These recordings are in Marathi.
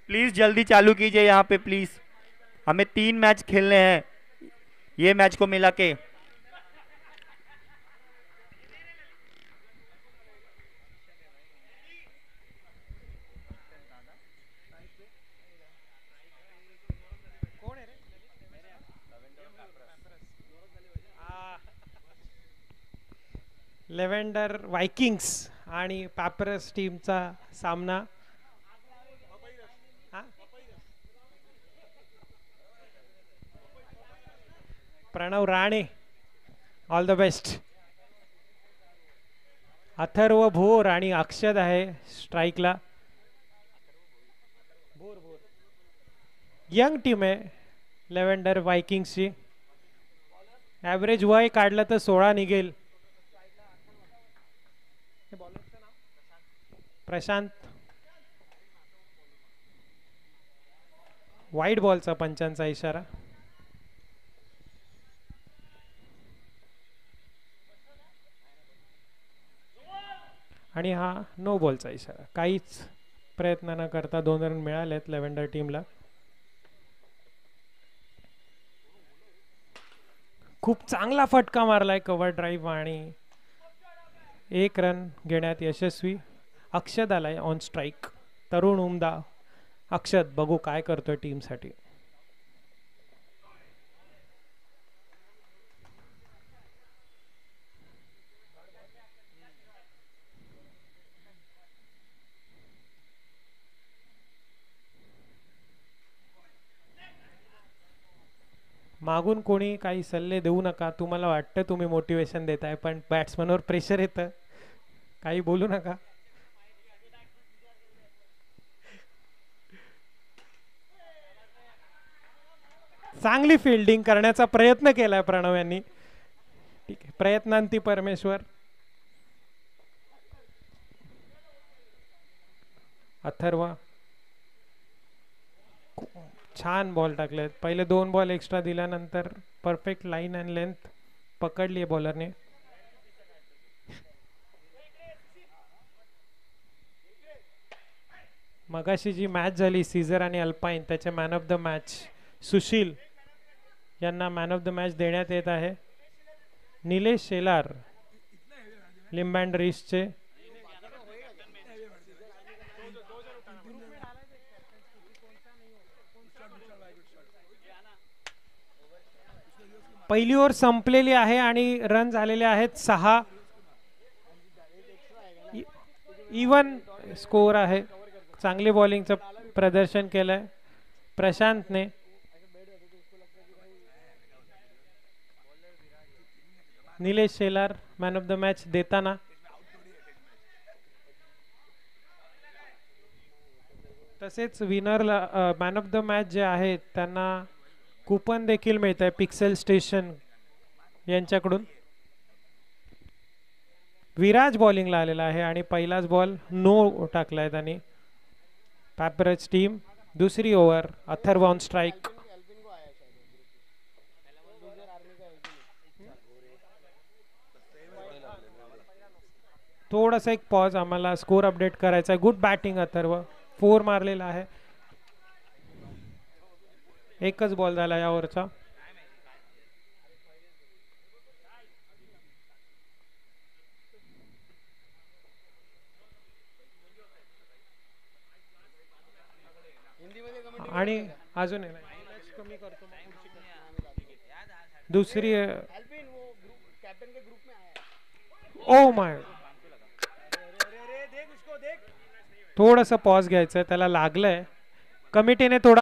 प्लीज जल्दी चालू कीजिए यहाँ पे प्लीज। हमें 3 मैच खेलने हैं ये मैच को मिला के। लेव्हेंडर वायकिंग्स आणि पॅपरस टीमचा सामना. हा? Pranav Rane all the best. Atharva Bhor आणि अक्षद आहे स्ट्राईकला. यंग टीम आहे लेव्हेंडर वायकिंग्सची. ॲव्हरेज वय काढलं तर 16 निघेल. प्रशांत. वाईट बॉलचा पंचांचा इशारा. आणि हा नो बॉलचा इशारा. काहीच प्रयत्न न करता 2 रन मिळालेत लेव्हेंडर टीमला. खूप चांगला फटका मारलाय कव्हर ड्राईव्ह आणि 1 रन घेण्यात यशस्वी. अक्षद आलाय ऑन स्ट्राईक. तरुण उमदा अक्षद बघू काय करतोय टीमसाठी. मागून कोणी काही सल्ले देऊ नका. तुम्हाला वाटतं तुम्ही मोटिवेशन देताय पण बॅट्समनवर प्रेशर येतं. काही बोलू नका. चांगली फिल्डिंग करण्याचा प्रयत्न केलाय प्रणव यांनी. ठीक आहे, प्रयत्नांती परमेश्वर. अथर्व छान बॉल टाकलेत. पहिले 2 बॉल एक्स्ट्रा दिल्यानंतर परफेक्ट लाईन अँड लेंथ पकडली आहे बॉलरने. मगाशी जी मॅच झाली सीझर आणि अल्पाईन त्याचे man of the match Sushil यांना मॅन ऑफ द मॅच देण्यात येत आहे. निलेश शेलार लिंबँड रिसचे. पहिली ओव्हर संपलेली आहे आणि रन झालेले आहेत 6. इवन स्कोर आहे. चांगले बॉलिंगचं प्रदर्शन केलंय प्रशांतने. Nilesh Shelar man of the match देताना. तसेच विनरला मॅन ऑफ द मॅच जे आहेत त्यांना कुपन देखील मिळत आहे पिक्सेल स्टेशन यांच्याकडून. विराज बॉलिंगला आलेला आहे आणि पहिलाच बॉल नो टाकलाय त्यांनी. पॅपरच टीम. दुसरी ओव्हर अथर्व ऑन स्ट्राईक. थोडासा एक पॉज. आम्हाला स्कोर अपडेट करायचा आहे. Good batting Atharva. 4 मारलेला आहे. एकच बॉल झाला या ओव्हरचा. आणि अजून कमी करतो. दुसरी ओ माय. थोडंसं पॉज घ्यायचं. त्याला लागलंय. कमिटीने थोडा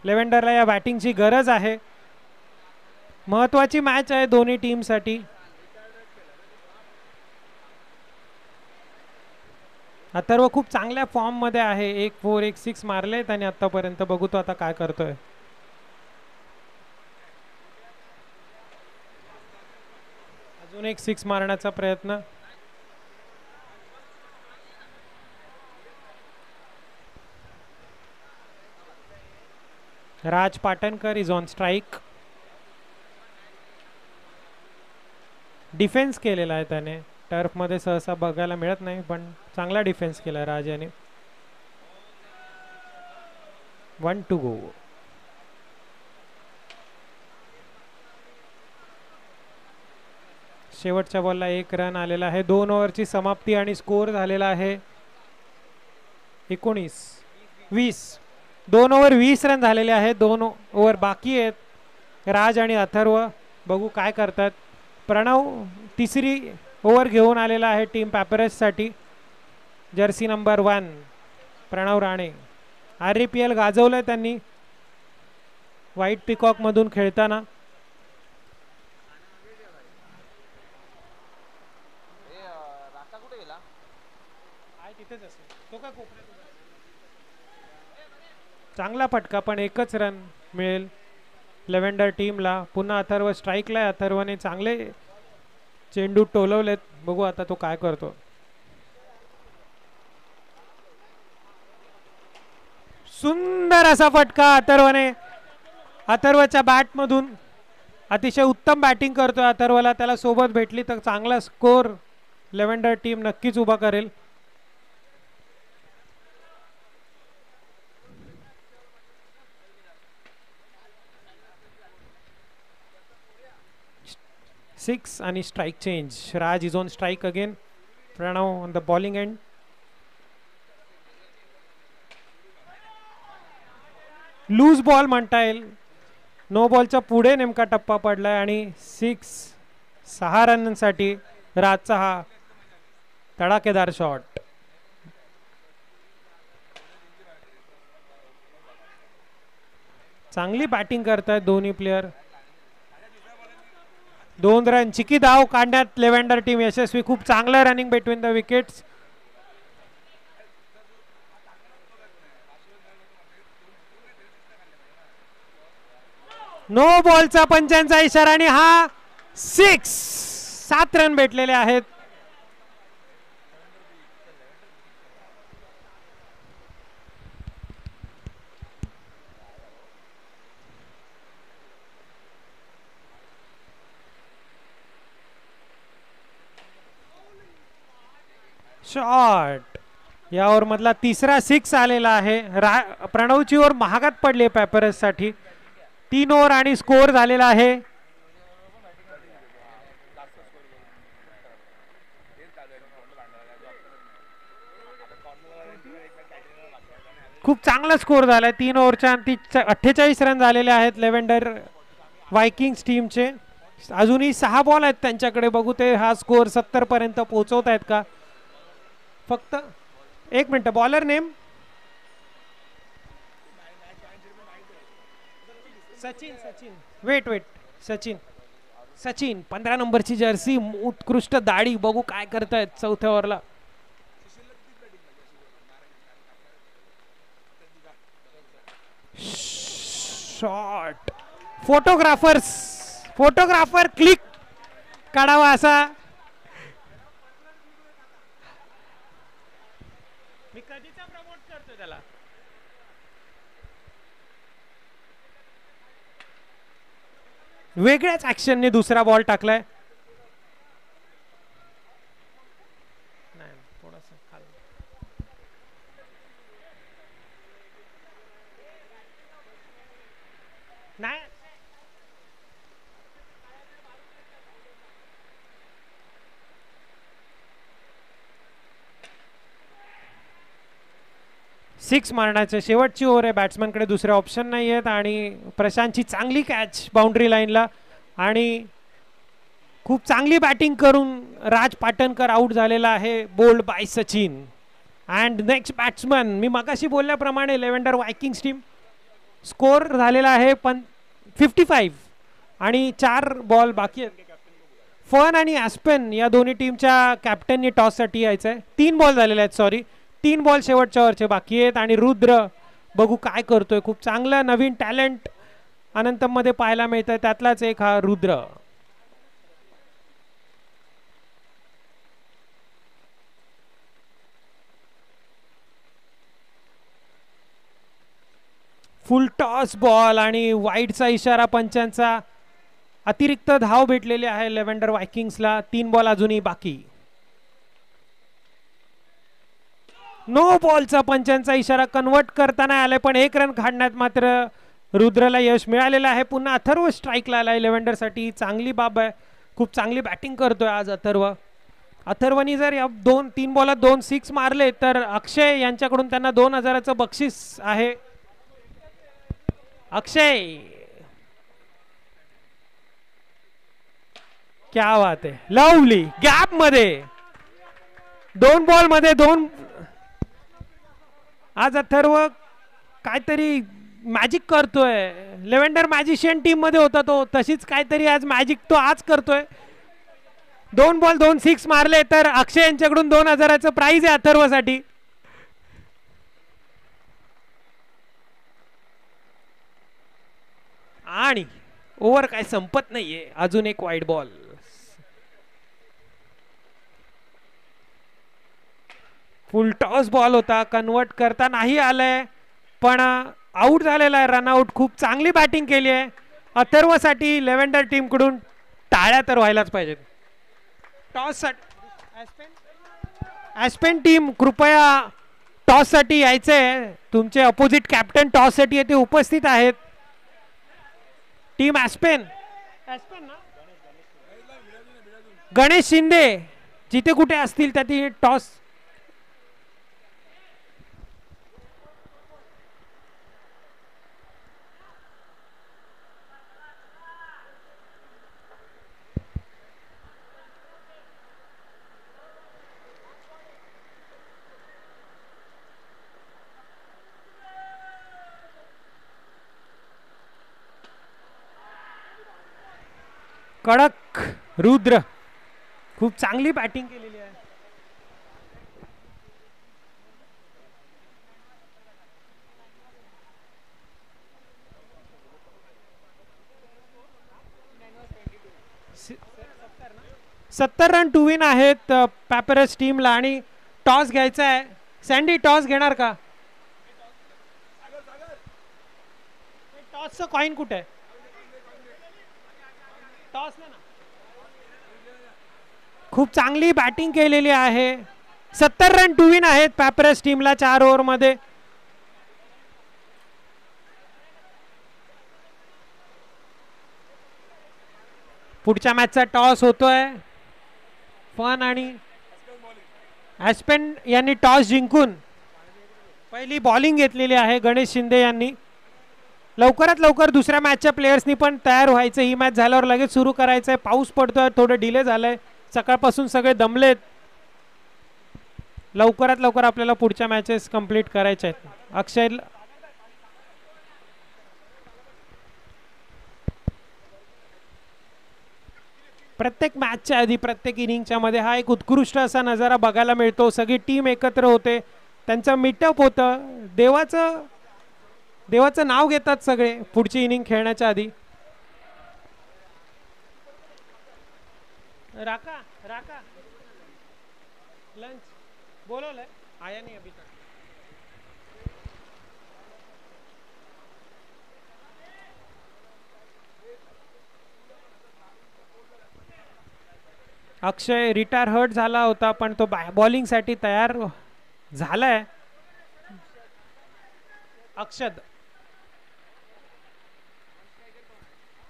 लेव्हेंडरला या बॅटिंगची गरज आहे. महत्वाची मॅच आहे दोन्ही टीमसाठी. अथर्व खूप चांगल्या फॉर्म मध्ये आहे. 1 4 1 6 मारलेत आणि आतापर्यंत बघू तो आता काय करतोय. अजून एक 6 मारण्याचा प्रयत्न. Raj Patankar is on strike. Defence केलेला आहे त्याने. टर्फ मध्ये सहसा बघायला मिळत नाही पण चांगला डिफेन्स केला राज याने. 1 to go. शेवटच्या बॉलला 1 रन आलेला आहे. 2 ओव्हरची समाप्ती आणि स्कोर झालेला आहे 19 20. 2 ओव्हर 20 रन झालेले आहेत. 2 ओव्हर बाकी आहेत. राज आणि अथर्व बघू काय करतात. प्रणव तिसरी ओव्हर घेऊन आलेला आहे टीम पॅपरस साठी. Jersey number 1 Pranav Rane. RPL गाजवलंय त्यांनी व्हाईट पिकॉक मधून खेळताना. चांगला फटका पण 1च रन मिळेल लेव्हेंडर टीमला. पुन्हा अथर्व स्ट्राईकला आहे. अथर्वने चांगले चेंडू टोलवलेत. बघू आता तो काय करतो. सुंदर असा फटका अथर्वने. अथर्वच्या बॅट मधून अतिशय उत्तम बॅटिंग करतोय अथर्वला. त्याला सोबत भेटली तर चांगला स्कोर लेव्हेंडर टीम नक्कीच उभा करेल. सिक्स आणि strike change. Raj is on strike again. Pranav on the bowling end. Loose ball म्हणता येईल. नो बॉलच्या पुढे नेमका टप्पा पडलाय आणि 6 रनसाठी राजचा हा तडाखेदार शॉट. चांगली बॅटिंग करतायत दोन्ही प्लेयर. 2 रन चिकी धाव काढण्यात लेव्हेंडर टीम यशस्वी. खूप चांगलं running between the wickets. No बॉलचा पंचांचा इशारा आणि हा 7 रन भेटलेले आहेत. शॉट. या ओव्हर मधला तिसरा 6 आलेला आहे. प्रणवची ओव्हर महागात पडली पॅपरस साठी. 3 ओव्हर आणि स्कोर झालेला आहे. खूप चांगला स्कोर झालाय. 3 ओव्हरच्या अंती 48 रन झालेले आहेत लेव्हेंडर वायकिंग्स टीमचे. अजूनही 6 बॉल आहेत त्यांच्याकडे. बघू ते हा स्कोर 70 पर्यंत पोहोचवत आहेत का. फक्त 1 minute. Bowler name Sachin. Wait Sachin 15 नंबरची जर्सी. उत्कृष्ट दाढी. बघू काय करतायत 4थ्या ओव्हरला. शॉट. फोटोग्राफर क्लिक काढावा असा. मी कधीचा प्रमोट करतो त्याला. वेगळ्याच ऍक्शनने दुसरा बॉल टाकलाय. नाही थोडासा खाली. नाही 6 मारण्याचे. शेवटची ओव्हर आहे. बॅट्समॅनकडे दुसरे ऑप्शन नाही आहेत. आणि प्रशांतची चांगली कॅच बाउंड्री लाईनला. आणि खूप चांगली बॅटिंग करून राज पाटणकर आउट झालेला आहे. Bowled by Sachin. And next batsman मी मगाशी बोलल्याप्रमाणे लेव्हेंडर वायकिंग्स टीम स्कोर झालेला आहे 55 आणि 4 बॉल बाकी आहेत. फन आणि ॲस्पेन या दोन्ही टीमच्या कॅप्टननी टॉससाठी यायचं आहे. 3 बॉल झालेले आहेत, सॉरी 3 बॉल शेवटच्या वरचे बाकी आहेत. आणि रुद्र बघू काय करतोय. खूप चांगलं नवीन टॅलेंट अनंतमध्ये पाहायला मिळतं, त्यातलाच एक हा रुद्र. फुल टॉस बॉल आणि वाईडचा इशारा पंचांचा. अतिरिक्त धाव भेटलेली आहे लेव्हेंडर वायकिंग्सला. 3 बॉल अजूनही बाकी. नो बॉलचा पंचांचा इशारा कन्वर्ट करताना आलाय, पण 1 रन काढण्यात मात्र रुद्रला यश मिळालेलं आहे. पुन्हा अथर्व स्ट्राईकला आलाय लेव्हेंडरसाठी. चांगली बाब आहे, खूप चांगली बॅटिंग करतोय आज अथर्वनी जर या 2-3 बॉलात 2 सिक्स मारले तर अक्षय यांच्याकडून त्यांना 2000चं बक्षीस आहे. अक्षय, क्या बात आहे. लवली गॅप मध्ये 2 बॉल मध्ये 2. आज अथर्व काहीतरी मॅजिक करतोय. लेव्हेंडर मॅजिशियन टीम मध्ये होता तो, तशीच काहीतरी आज मॅजिक तो आज करतोय. 2 बॉल 2 सिक्स मारले तर अक्षय यांच्याकडून 2000चं प्राइज आहे अथर्वसाठी. आणि ओव्हर काय संपत नाहीये, अजून एक वाईड बॉल. फुल टॉस बॉल होता, कन्वर्ट करता नाही आलंय, पण आउट झालेला आहे, रनआउट. खूप चांगली बॅटिंग केली आहे अथर्वसाठी. लेव्हेंडर टीम कडून टाळ्या तर व्हायलाच पाहिजेत. टॉस ॲस्पेन टीम कृपया टॉस साठी यायचंय. तुमचे अपोजिट कॅप्टन टॉस साठी येथे उपस्थित आहेत. टीम ॲस्पेन ना, गणेश शिंदे जिथे कुठे असतील त्या टॉस. कडक रुद्र खूप चांगली बॅटिंग केलेली आहे. सत्तर रन टू विन आहेत पॅपरस टीमला. आणि टॉस घ्यायचा आहे. सँडी टॉस घेणार का? टॉसचं कॉइन कुठे आहे? टॉस ना. खूप चांगली बॅटिंग केलेली आहे. 70 रन टू विन आहेत पॅपरस टीमला 4 ओव्हर मध्ये. पुढच्या मॅचचा टॉस होतोय. फन आणि ॲस्पेन यांनी टॉस जिंकून पहिली बॉलिंग घेतलेली आहे. गणेश शिंदे यांनी. लवकरात लवकर दुसऱ्या मॅचच्या प्लेयर्सनी पण तयार व्हायचं. ही मॅच झाल्यावर लगेच सुरू करायचंय. पाऊस पडतोय, थोडं डिले झालंय. सकाळपासून सगळे दमलेत. लवकरात लवकर आपल्याला पुढच्या मॅचेस कंप्लीट करायच्या आहेत. अक्षय प्रत्येक मॅचच्या आधी प्रत्येक इनिंगच्या मध्ये हा एक उत्कृष्ट असा नजारा बघायला मिळतो. सगळी टीम एकत्र होते, त्यांचं मीटअप होतं. देवाचं नाव घेतात सगळे पुढची इनिंग खेळण्याच्या आधी. राका लंच बोलवलंय आया नाही अभी तक. अक्षय रिटायर हर्ट झाला होता, पण तो बॉलिंग साठी तयार झालाय. अक्षद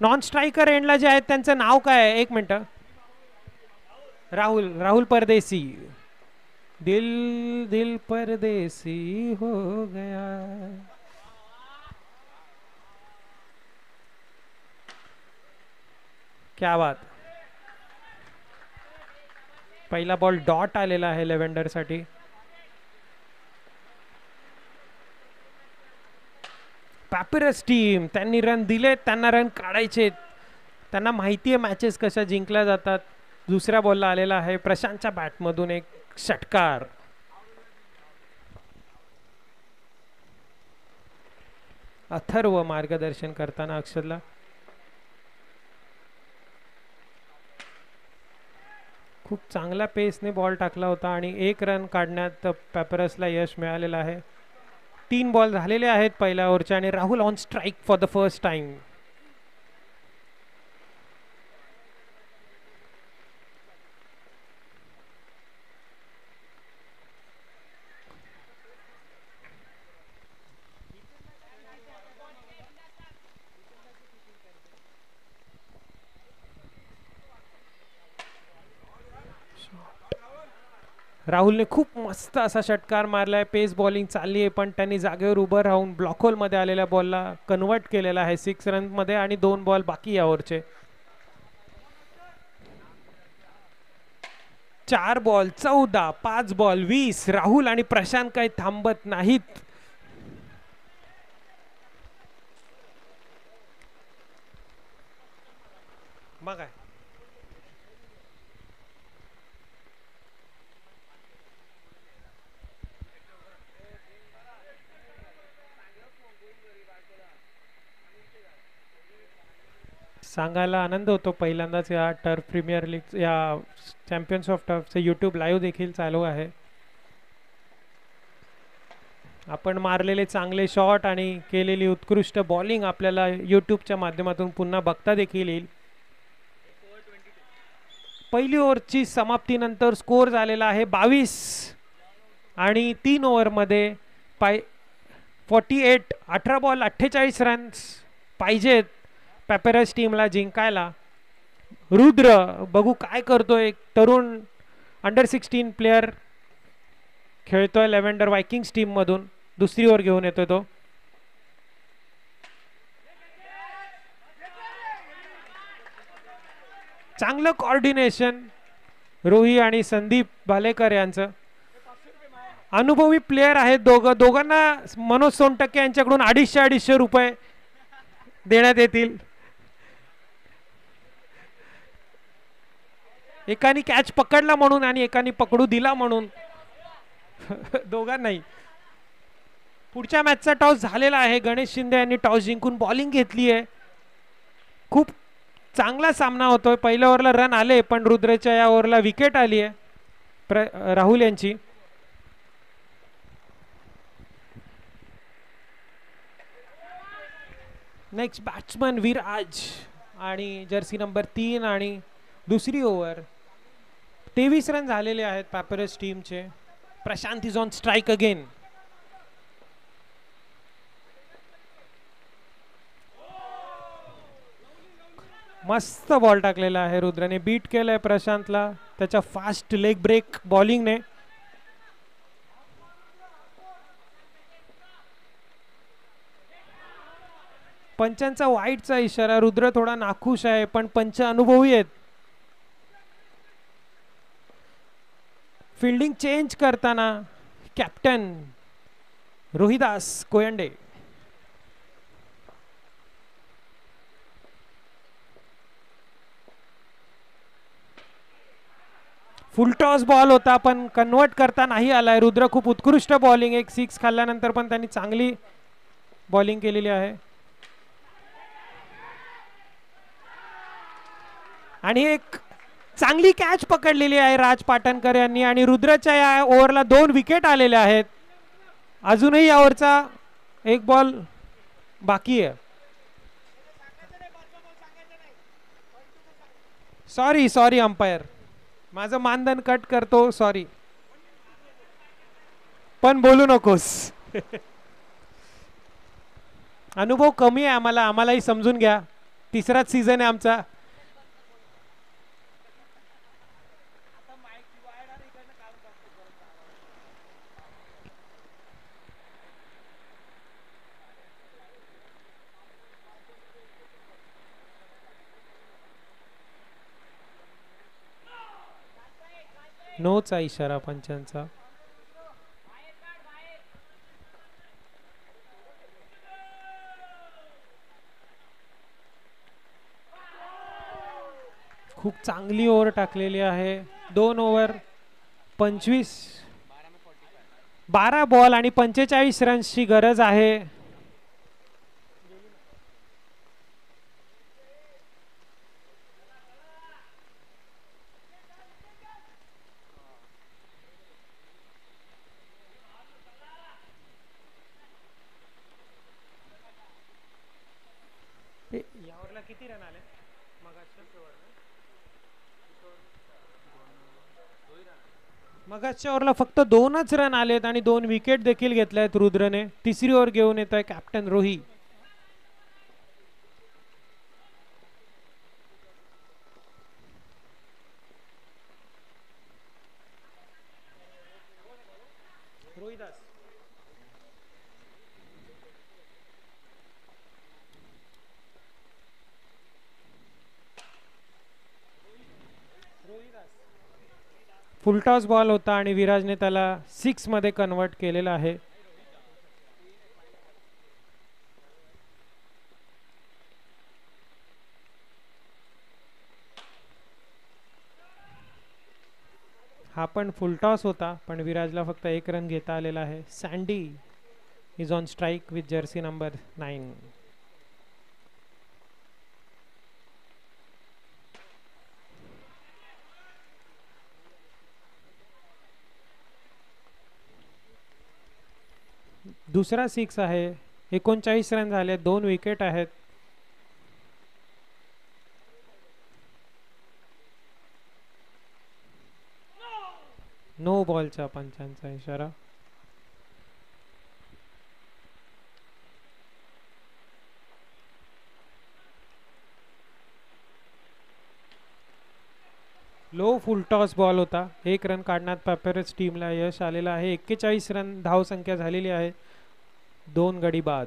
नॉन स्ट्रायकर एंडला जे आहेत त्यांचं नाव काय आहे? 1 मिनिट. राहुल परदेसी. दिल परदेसी हो गया. क्या बात. पहिला बॉल डॉट आलेला आहे लेव्हेंडर साठी. पॅपिरस टीम, त्यांनी रन दिलेत, त्यांना रन काढायचे. त्यांना माहिती आहे मॅचेस कशा जिंकल्या जातात. दुसऱ्या बॉलला आलेला आहे प्रशांतच्या बॅटमधून एक षटकार. अथर्व मार्गदर्शन करताना अक्षरला. खूप चांगल्या पेसने बॉल टाकला होता आणि एक रन काढण्यात पॅपरसला यश मिळालेलं आहे. 3 बॉल झालेले आहेत पहिल्या ओव्हरचे आणि Rahul on strike for the first time. राहुलने खूप मस्त असा षटकार मारलाय. पेस बॉलिंग चालली आहे पण त्यांनी जागेवर उभं राहून ब्लॉक होल मध्ये आलेल्या बॉलला कन्वर्ट केलेला आहे 6 रन मध्ये आणि 2 बॉल बाकी यावरचे. 4 बॉल 14, 5 बॉल 20. राहुल आणि प्रशांत काही थांबत नाहीत. मग काय सांगायला आनंद होतो. पहिल्यांदाच या टर्फ प्रीमियर लीग या चॅम्पियन्स ऑफ टर्फचे यूट्यूब लाईव्ह देखील चालू आहे. आपण मारलेले चांगले शॉट आणि केलेली उत्कृष्ट बॉलिंग आपल्याला यूट्यूबच्या माध्यमातून पुन्हा बघता देखील येईल. पहिली ओव्हरची समाप्तीनंतर स्कोर झालेला आहे 22 आणि 3 ओव्हरमध्ये 48. 18 बॉल 48 रन्स पाहिजेत पॅपेरस टीमला जिंकायला. रुद्र बघू काय करतोय. तरुण अंडर 16 प्लेयर खेळतोय लेव्हेंडर वायकिंग्स टीम मधून. दुसरी ओव्हर घेऊन येतोय तो. चांगलं कोऑर्डिनेशन रोही आणि संदीप भालेकर यांचं. अनुभवी प्लेयर आहेत दोघांना. मनोज सोनटक्के यांच्याकडून 250-250 रुपये देण्यात येतील. एकाने कॅच पकडला म्हणून आणि एकाने पकडू दिला म्हणून. दोघांनाही. पुढच्या मॅचचा टॉस झालेला आहे. गणेश शिंदे यांनी टॉस जिंकून बॉलिंग घेतली आहे. खूप चांगला सामना होतोय. पहिल्या ओव्हरला रन आले पण रुद्रच्या या ओव्हरला विकेट आली आहे राहुल यांची. नेक्स्ट बॅट्समन विराज आणि जर्सी नंबर 3 आणि दुसरी ओव्हर. 23 रन झालेले आहेत पॅपेरस टीमचे. Prashant is on strike again. मस्त बॉल टाकलेला आहे रुद्रने. बीट केलंय प्रशांतला त्याच्या फास्ट लेग ब्रेक बॉलिंगने. पंचांचा वाईटचा इशारा. रुद्र थोडा नाखुश आहे पण पंच अनुभवी आहेत. फील्डिंग चेंज करताना captain Rohidas Koyande. Full toss ball होता पण कन्वर्ट करता नाही आलाय. रुद्र खूप उत्कृष्ट बॉलिंग. एक 6 खाल्ल्यानंतर पण त्यांनी चांगली बॉलिंग केलेली आहे. आणि एक चांगली कॅच पकडलेली आहे राज पाटणकर यांनी. आणि रुद्रच्या या ओव्हरला 2 विकेट आलेल्या आहेत. अजूनही या ओव्हरचा एक बॉल बाकी आहे. Sorry umpire. माझं मानधन कट करतो. सॉरी पण बोलू नकोस. अनुभव कमी आहे आम्हालाही समजून घ्या. 3राच सीझन आहे आमचा. नोचा इशारा पंचांचा. खूप चांगली ओव्हर टाकलेली आहे. 2 ओव्हर 12 बॉल आणि 45 रन्सची गरज आहे. यावरला किती रन आले? मगाच्या ओव्हरला फक्त 2च रन आलेत आणि 2 विकेट देखील घेतल्यात रुद्रने. तिसरी ओव्हर घेऊन येत आहे कॅप्टन रोही. फुलटॉस बॉल होता आणि विराजने त्याला 6 मध्ये कन्वर्ट केलेला आहे. हा पण फुलटॉस होता, पण विराजला फक्त 1 रन घेता आलेला आहे. Sandy is on strike with Jersey number 9. दुसरा 6 आहे. 39 रन झाले. 2 विकेट आहेत. नो बॉलचा पंचांचा इशारा. लो फुलटॉस बॉल होता. 1 रन काढण्यात पॅपेरस टीमला यश आलेलं आहे. 41 रन धावसंख्या झालेली आहे. 2 गडी बाद.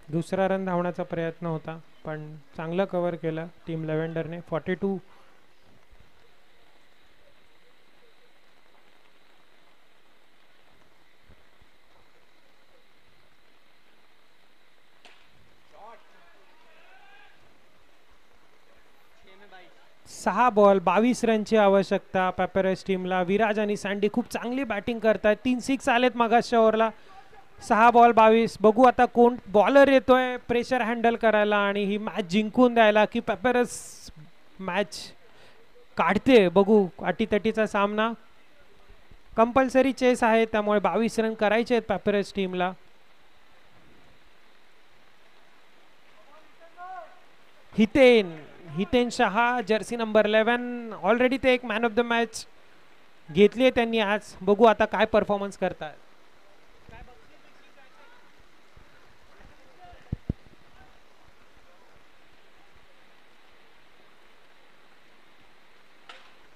दुसरा रन धावण्याचा प्रयत्न होता, पण चांगलं कव्हर केलं टीम लेव्हेंडरने. 42. सहा बॉल 22 रनची आवश्यकता पॅपेरस टीमला. विराज आणि सँडी खूप चांगली बॅटिंग करतात. 3 6 आलेत मागासच्या ओव्हरला. 6 बॉल 22. बघू आता कोण बॉलर येतोय प्रेशर हँडल करायला आणि ही मॅच जिंकून द्यायला, की पॅपेरस मॅच काढते. बघू अटीतटीचा सामना. कंपल्सरी चेस आहे, त्यामुळे 22 रन करायचे आहेत पॅपेरस टीमला. Hiten Shah Jersey number 11. Already ते एक मॅन ऑफ द मॅच घेतली आहे त्यांनी आज. बघू आता काय परफॉर्मन्स करतात.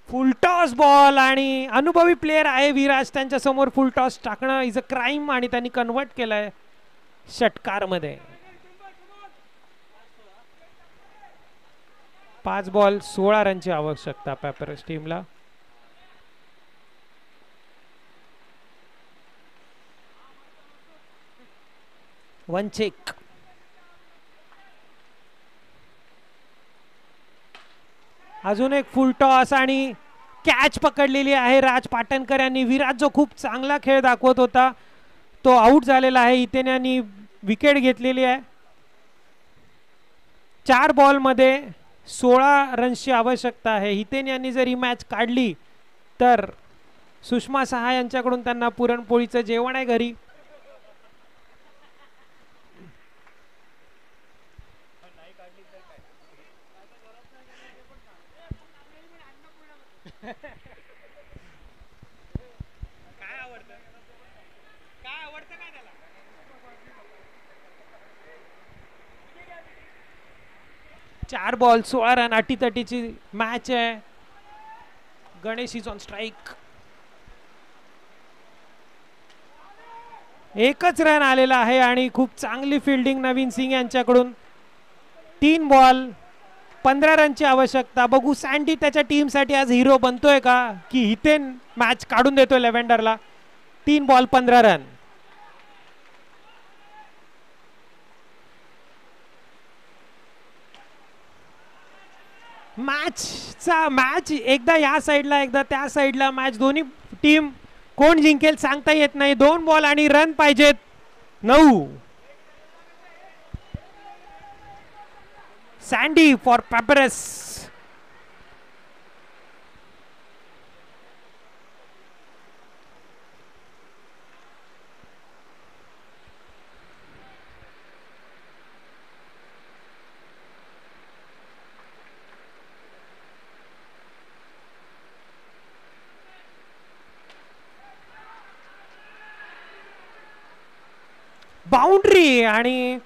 फुलटॉस बॉल आणि अनुभवी प्लेयर आहे विराज. त्यांच्या समोर फुलटॉस टाकणं इज अ क्राईम आणि त्यांनी कन्वर्ट केलंय षटकार मध्ये. 5 बॉल 16 रनची आवश्यकता पॅपेरस टीमला. One check. अजून एक फुल टॉस आणि कॅच पकडलेली आहे राज पाटणकर यांनी. विराज जो खूप चांगला खेळ दाखवत होता तो आउट झालेला आहे. हितेन यांनी विकेट घेतलेली आहे. 4 बॉल मध्ये 16 रन्सची आवश्यकता आहे. हितेन यांनी जर ही मॅच काढली तर सुषमा सहा यांच्याकडून त्यांना पुरणपोळीचं जेवण आहे घरी. काय आवडतं काय त्याला. 4 बॉल 16 रन अटीतटीची मॅच आहे. Ganesh is on strike. 1च रन आलेला आहे आणि खूप चांगली फिल्डिंग नवीन सिंग यांच्याकडून. 3 बॉल 15 रनची आवश्यकता. बघू सँडी त्याच्या टीमसाठी आज हिरो बनतोय का की इथे मॅच काढून देतोय लेव्हेंडरला. 3 बॉल 15 रन. मॅच एकदा या साईडला एकदा त्या साईडला मॅच. दोन्ही टीम कोण जिंकेल सांगता येत नाही. 2 बॉल आणि रन पाहिजेत. 9. Sandy for papyrus. बाउंड्री आणि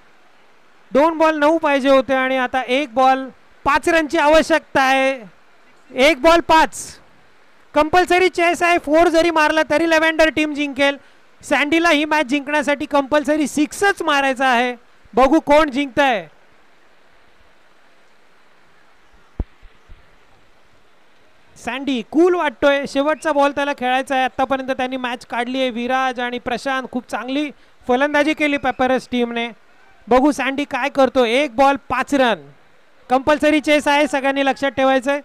2 बॉल 9 पाहिजे होते आणि आता 1 बॉल 5 रनची आवश्यकता आहे. 1 बॉल 5 कंपल्सरी चेस आहे. 4 जरी मारला तरी लेव्हेंडर टीम जिंकेल. सँडीला ही मॅच जिंकण्यासाठी कंपल्सरी 6च मारायचा आहे. बघू कोण जिंकतंय. सँडी कूल वाटतोय. शेवटचा बॉल त्याला खेळायचा आहे. आतापर्यंत त्यांनी मॅच काढली आहे. विराज आणि प्रशांत खूप चांगली फलंदाजी केली पेपरस टीमने. बघू सँडी काय करतो. 1 बॉल 5 रन. कंपल्सरी चेस आहे. सगळ्यांनी लक्षात ठेवायचंय.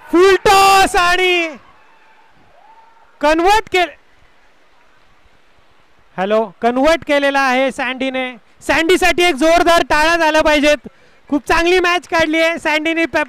फुल टॉस आणि कन्वर्ट केलेला आहे सँडीने. सँडीसाठी एक जोरदार टाळ्या झाल्या पाहिजेत. खूप चांगली मॅच काढली आहे सँडीने पेपर